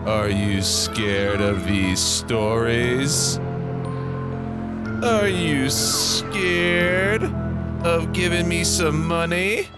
Are you scared of these stories? Are you scared of giving me some money?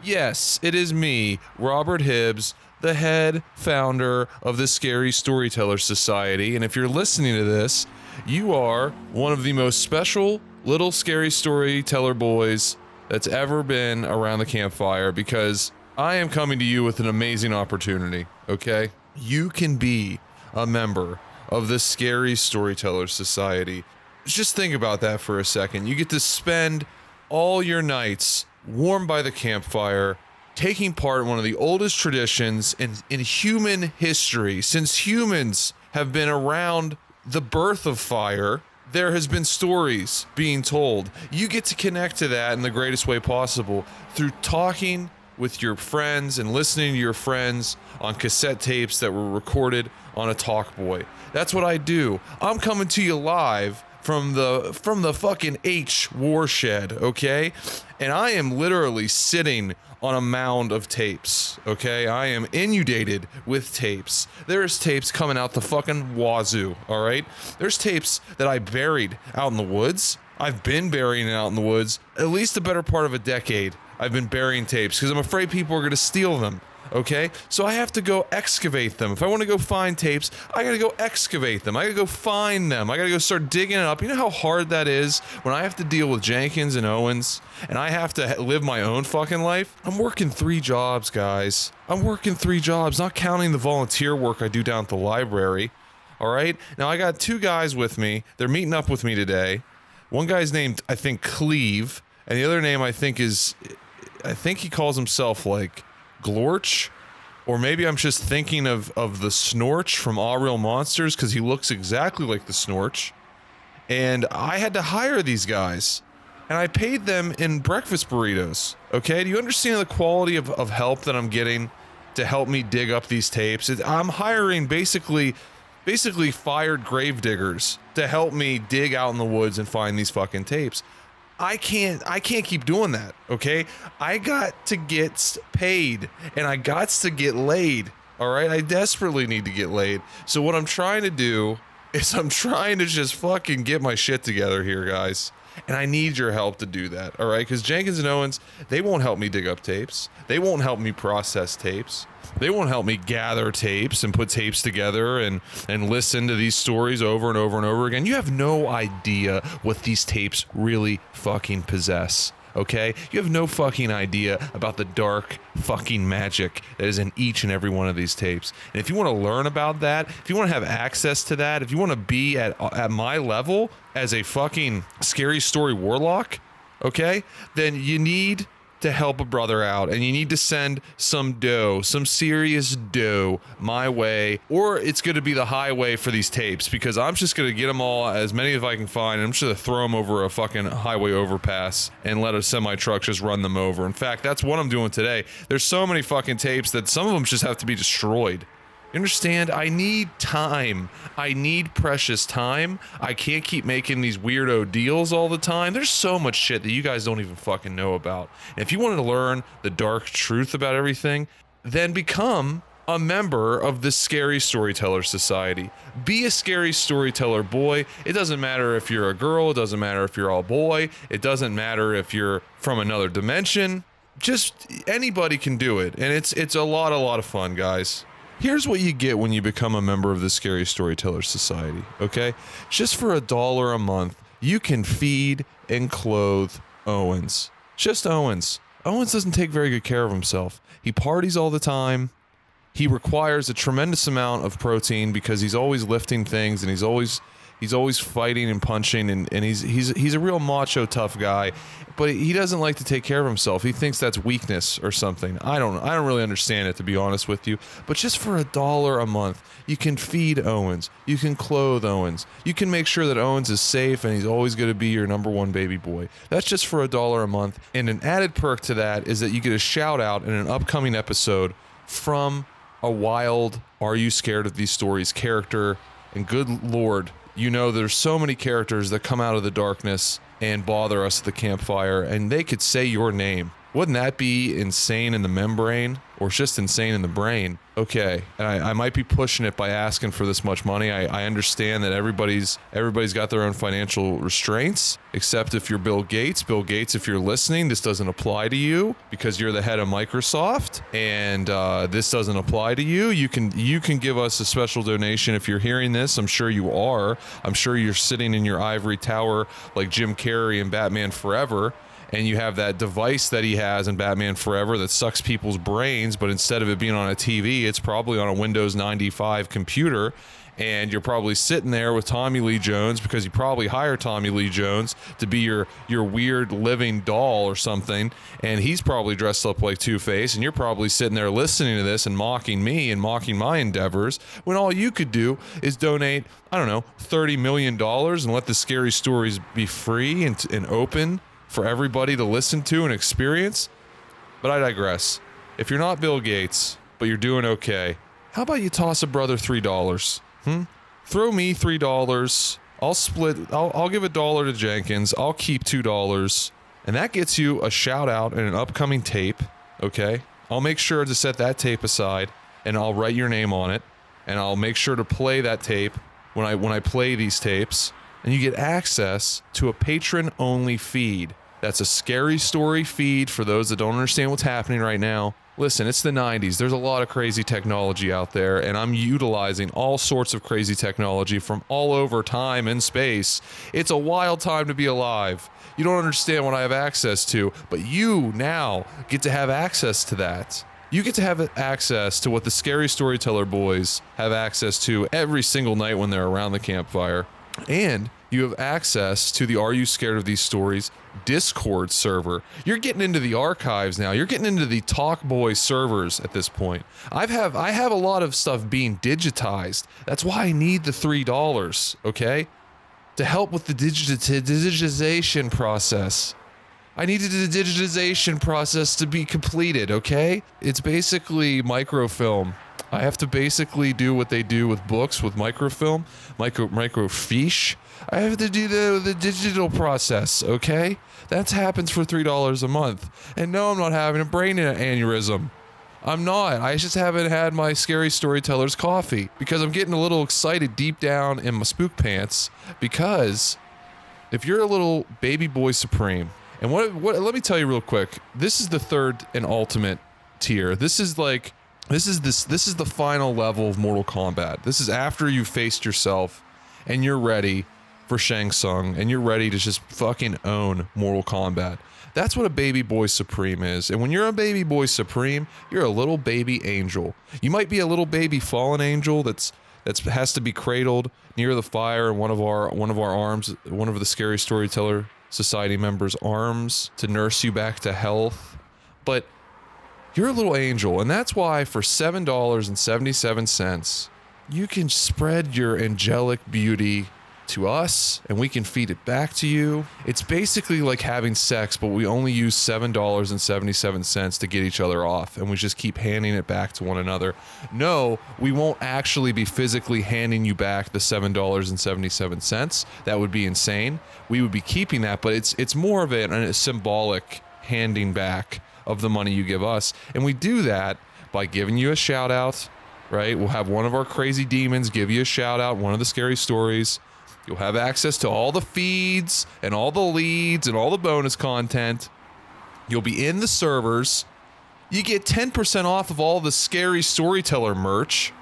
Yes, it is me, Robert Hibbs, the head founder of the Scary Storyteller Society, and if you're listening to this, you are one of the most special little scary storyteller boys that's ever been around the campfire, because I am coming to you with an amazing opportunity, okay? You can be a member of the Scary Storyteller Society. Just think about that for a second. You get to spend all your nights warm by the campfire, taking part in one of the oldest traditions in human history. Since humans have been around the birth of fire, there has been stories being told. You get to connect to that in the greatest way possible through talking with your friends and listening to your friends on cassette tapes that were recorded on a Talkboy. That's what I do. I'm coming to you live from the fucking H warshed, okay? And I am literally sitting on a mound of tapes, okay? I am inundated with tapes. There's tapes coming out the fucking wazoo, all right? There's tapes that I buried out in the woods. I've been burying it out in the woods at least the better part of a decade. I've been burying tapes because I'm afraid people are going to steal them, okay? So I have to go excavate them. If I want to go find tapes, I got to go excavate them. I got to go find them. I got to go start digging it up. You know how hard that is when I have to deal with Jenkins and Owens and I have to live my own fucking life? I'm working 3 jobs, guys. I'm working 3 jobs, not counting the volunteer work I do down at the library, all right? Now, I got 2 guys with me. They're meeting up with me today. One guy's named, I think, Cleve, and the other name I think he calls himself like Glorch, or maybe I'm just thinking of the Snorch from All Real Monsters because he looks exactly like the Snorch. And I had to hire these guys, and I paid them in breakfast burritos. Okay, do you understand the quality of help that I'm getting to help me dig up these tapes? I'm hiring basically fired gravediggers to help me dig out in the woods and find these fucking tapes. I can't keep doing that, okay? I got to get paid, and I got to get laid, all right? I desperately need to get laid. So what I'm trying to do is I'm trying to just fucking get my shit together here, guys. And I need your help to do that, all right? Because Jenkins and Owens, they won't help me dig up tapes. They won't help me process tapes. They won't help me gather tapes and put tapes together and listen to these stories over and over and over again. You have no idea what these tapes really fucking possess, okay? You have no fucking idea about the dark fucking magic that is in each and every one of these tapes. And if you want to learn about that, if you want to have access to that, if you want to be at my level as a fucking scary story warlock, okay, then you need to help a brother out, and you need to send some serious dough my way, or it's going to be the highway for these tapes, because I'm just going to get them all, as many as I can find, and I'm just going to throw them over a fucking highway overpass and let a semi-truck just run them over. In fact, that's what I'm doing today. There's so many fucking tapes that some of them just have to be destroyed. You understand? I need time. I need precious time. I can't keep making these weirdo deals all the time. There's so much shit that you guys don't even fucking know about. And if you want to learn the dark truth about everything, then become a member of the Scary Storyteller Society. Be a scary storyteller boy. It doesn't matter if you're a girl. It doesn't matter if you're all boy. It doesn't matter if you're from another dimension. Just anybody can do it. And it's a lot of fun, guys. Here's what you get when you become a member of the Scary Storyteller Society, okay? Just for $1 a month, you can feed and clothe Owens. Just Owens. Owens doesn't take very good care of himself. He parties all the time. He requires a tremendous amount of protein because he's always lifting things, and he's always fighting and punching, and he's a real macho tough guy, but he doesn't like to take care of himself. He thinks that's weakness or something. I don't really understand it, to be honest with you. But just for $1 a month, you can feed Owens, you can clothe Owens, you can make sure that Owens is safe and he's always going to be your number one baby boy. That's just for $1 a month. And an added perk to that is that you get a shout out in an upcoming episode from a wild Are You Scared of These Stories character. And good Lord, you know, there's so many characters that come out of the darkness and bother us at the campfire, and they could say your name. Wouldn't that be insane in the membrane, or just insane in the brain? Okay, and I might be pushing it by asking for this much money. I understand that everybody's got their own financial restraints, except if you're Bill Gates. Bill Gates, if you're listening, this doesn't apply to you because you're the head of Microsoft, and this doesn't apply to you. You can give us a special donation if you're hearing this. I'm sure you are. I'm sure you're sitting in your ivory tower like Jim Carrey in Batman Forever, and you have that device that he has in Batman Forever that sucks people's brains, but instead of it being on a TV, it's probably on a Windows 95 computer, and you're probably sitting there with Tommy Lee Jones because you probably hired Tommy Lee Jones to be your weird living doll or something, and he's probably dressed up like Two-Face, and you're probably sitting there listening to this and mocking me and mocking my endeavors, when all you could do is donate, I don't know, $30 million and let the scary stories be free and open for everybody to listen to and experience. But I digress. If you're not Bill Gates, but you're doing okay, how about you toss a brother $3? Throw me $3. I'll give $1 to Jenkins. I'll keep $2. And that gets you a shout out in an upcoming tape, okay? I'll make sure to set that tape aside, and I'll write your name on it, and I'll make sure to play that tape when I play these tapes, and you get access to a patron-only feed. That's a scary story feed for those that don't understand what's happening right now. Listen, it's the 90s. There's a lot of crazy technology out there, and I'm utilizing all sorts of crazy technology from all over time and space. It's a wild time to be alive. You don't understand what I have access to, but you now get to have access to that. You get to have access to what the Scary Storyteller boys have access to every single night when they're around the campfire. And you have access to the Are You Scared of These Stories Discord server. You're getting into the archives now. You're getting into the Talk Boy servers at this point. I have a lot of stuff being digitized. That's why I need the $3, okay? To help with the digitization process. I needed the digitization process to be completed, okay? It's basically microfilm. I have to basically do what they do with books with microfilm, microfiche. I have to do the digital process, okay? That happens for $3 a month. And no, I'm not having a brain aneurysm. I'm not. I just haven't had my Scary Storyteller's coffee because I'm getting a little excited deep down in my spook pants, because if you're a little baby boy supreme, and what let me tell you real quick, this is the third and ultimate tier. This is the final level of Mortal Kombat. This is after you've faced yourself and you're ready for Shang Tsung and you're ready to just fucking own Mortal Kombat. That's what a baby boy supreme is. And when you're a baby boy supreme, you're a little baby angel. You might be a little baby fallen angel that has to be cradled near the fire in one of our arms, one of the Scary Storyteller Society members' arms to nurse you back to health. But you're a little angel, and that's why for $7.77, you can spread your angelic beauty to us, and we can feed it back to you. It's basically like having sex, but we only use $7.77 to get each other off, and we just keep handing it back to one another. No, we won't actually be physically handing you back the $7.77. That would be insane. We would be keeping that, but it's more of a symbolic handing back of the money you give us. And we do that by giving you a shout out, right? We'll have one of our crazy demons give you a shout out, one of the scary stories. You'll have access to all the feeds and all the leads and all the bonus content. You'll be in the servers. You get 10% off of all the Scary Storyteller merch.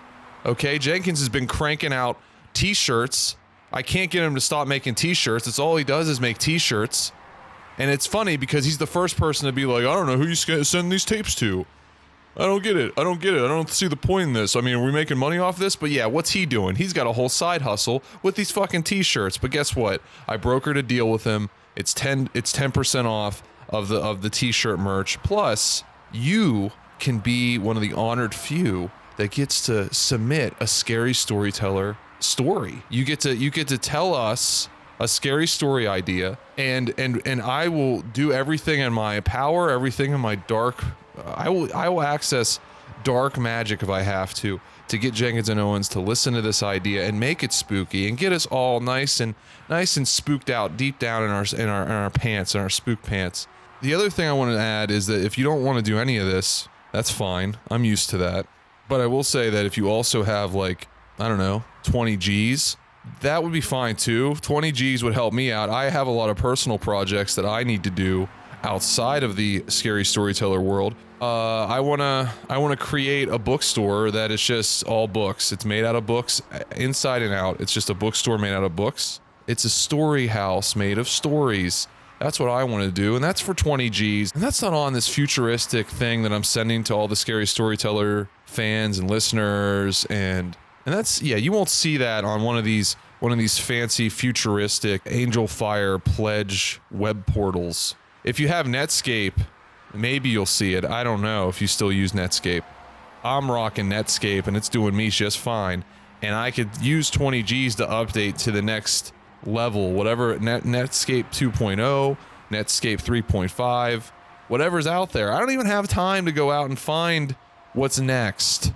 Okay, Jenkins has been cranking out t-shirts. I can't get him to stop making t-shirts. It's all he does is make t-shirts. And it's funny because he's the first person to be like, I don't know who you send these tapes to. I don't get it. I don't see the point in this. I mean, are we making money off this? But yeah, what's he doing? He's got a whole side hustle with these fucking t-shirts. But guess what? I brokered a deal with him. It's 10% off of the t-shirt merch. Plus, you can be one of the honored few that gets to submit a Scary Storyteller story. You get to tell us a scary story idea, and I will do everything in my power, everything in my dark. I will access dark magic if I have to get Jenkins and Owens to listen to this idea and make it spooky and get us all nice and spooked out deep down in our pants, in our spook pants. The other thing I want to add is that if you don't want to do any of this, that's fine. I'm used to that. But I will say that if you also have like, I don't know, 20 G's, that would be fine too. 20 G's would help me out. I have a lot of personal projects that I need to do outside of the scary storyteller world. I wanna create a bookstore that is just all books. It's made out of books, inside and out. It's just a bookstore made out of books. It's a story house made of stories. That's what I want to do, and that's for 20 G's. And that's not on this futuristic thing that I'm sending to all the scary storyteller fans and listeners, and that's, yeah, you won't see that on one of these fancy futuristic Angel Fire pledge web portals. If you have Netscape, maybe you'll see it. I don't know if you still use Netscape. I'm rocking Netscape and it's doing me just fine. And I could use 20 G's to update to the next level, whatever, Netscape 2.0, Netscape 3.5, whatever's out there. I don't even have time to go out and find what's next.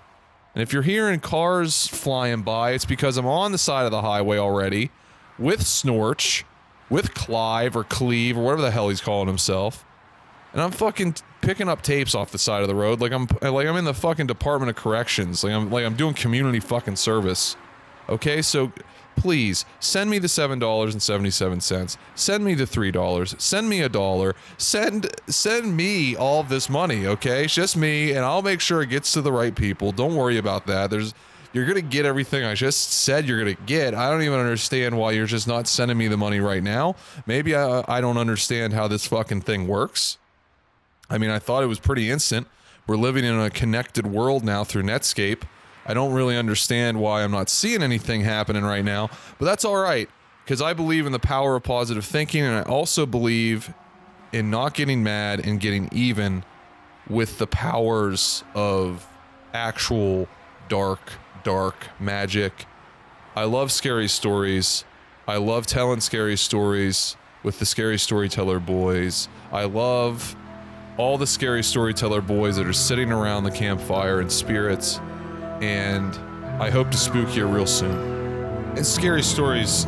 And if you're hearing cars flying by, it's because I'm on the side of the highway already with Snorch, with Clive or Cleve or whatever the hell he's calling himself. And I'm fucking picking up tapes off the side of the road like I'm in the fucking Department of Corrections. Like I'm doing community fucking service. Okay, so please send me the $7.77. Send me the $3. Send me $1. Send me all of this money, okay? It's just me, and I'll make sure it gets to the right people. Don't worry about that. You're gonna get everything I just said you're gonna get. I don't even understand why you're just not sending me the money right now. Maybe I don't understand how this fucking thing works. I mean, I thought it was pretty instant. We're living in a connected world now through Netscape. I don't really understand why I'm not seeing anything happening right now, but that's all right, because I believe in the power of positive thinking, and I also believe in not getting mad and getting even with the powers of actual dark magic. I love scary stories. I love telling scary stories with the Scary Storyteller boys. I love all the Scary Storyteller boys that are sitting around the campfire in spirits, and I hope to spook you real soon. And scary stories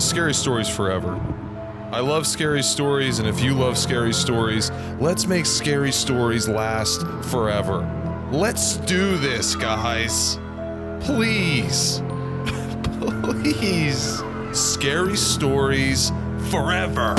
forever. I love scary stories, and if you love scary stories, let's make scary stories last forever. Let's do this, guys. Please. Please. Scary stories forever.